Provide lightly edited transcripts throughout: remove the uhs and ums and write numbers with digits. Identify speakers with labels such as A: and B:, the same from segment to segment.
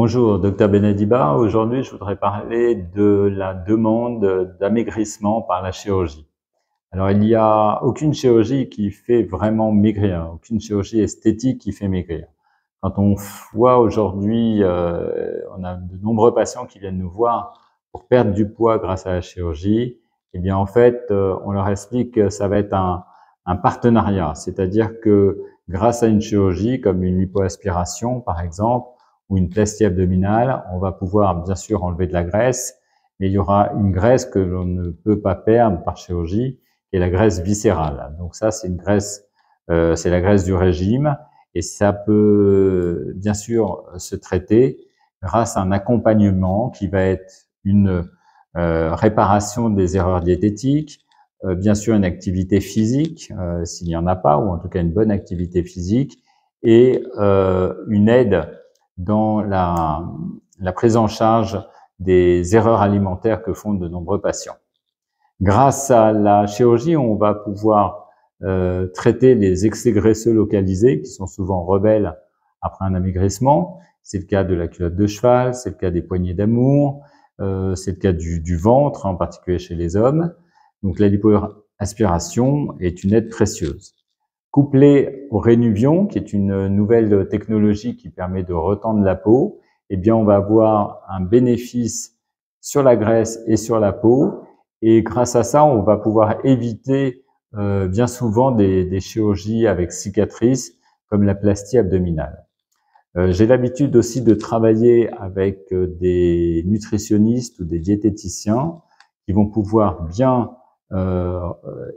A: Bonjour, Dr Benadiba. Aujourd'hui, je voudrais parler de la demande d'amaigrissement par la chirurgie. Alors, il n'y a aucune chirurgie qui fait vraiment maigrir, aucune chirurgie esthétique qui fait maigrir. Quand on voit aujourd'hui, on a de nombreux patients qui viennent nous voir pour perdre du poids grâce à la chirurgie. Eh bien, en fait, on leur explique que ça va être un partenariat, c'est-à-dire que grâce à une chirurgie comme une lipoaspiration, par exemple, ou une plastie abdominale, on va pouvoir bien sûr enlever de la graisse, mais il y aura une graisse que l'on ne peut pas perdre par chirurgie, qui est la graisse viscérale. Donc ça, c'est une graisse, c'est la graisse du régime, et ça peut bien sûr se traiter grâce à un accompagnement qui va être une réparation des erreurs diététiques, bien sûr une activité physique, s'il n'y en a pas, ou en tout cas une bonne activité physique, et une aide dans la prise en charge des erreurs alimentaires que font de nombreux patients. Grâce à la chirurgie, on va pouvoir traiter les excès graisseux localisés qui sont souvent rebelles après un amaigrissement. C'est le cas de la culotte de cheval, c'est le cas des poignées d'amour, c'est le cas du ventre, en particulier chez les hommes. Donc la lipoaspiration est une aide précieuse. Couplé au Rénuvion, qui est une nouvelle technologie qui permet de retendre la peau, eh bien, on va avoir un bénéfice sur la graisse et sur la peau. Et grâce à ça, on va pouvoir éviter bien souvent des chirurgies avec cicatrices, comme la plastie abdominale. J'ai l'habitude aussi de travailler avec des nutritionnistes ou des diététiciens qui vont pouvoir bien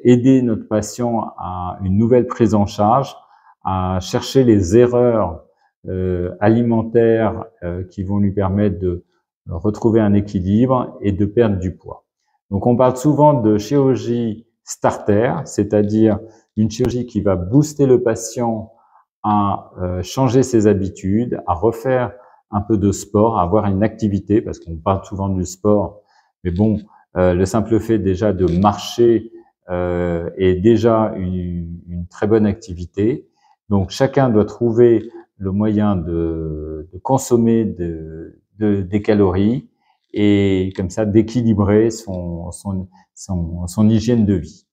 A: aider notre patient à une nouvelle prise en charge, à chercher les erreurs alimentaires qui vont lui permettre de retrouver un équilibre et de perdre du poids. Donc on parle souvent de chirurgie starter, c'est-à-dire une chirurgie qui va booster le patient à changer ses habitudes, à refaire un peu de sport, à avoir une activité, parce qu'on parle souvent du sport, mais bon, le simple fait déjà de marcher est déjà une très bonne activité. Donc chacun doit trouver le moyen de consommer des calories et comme ça d'équilibrer son hygiène de vie.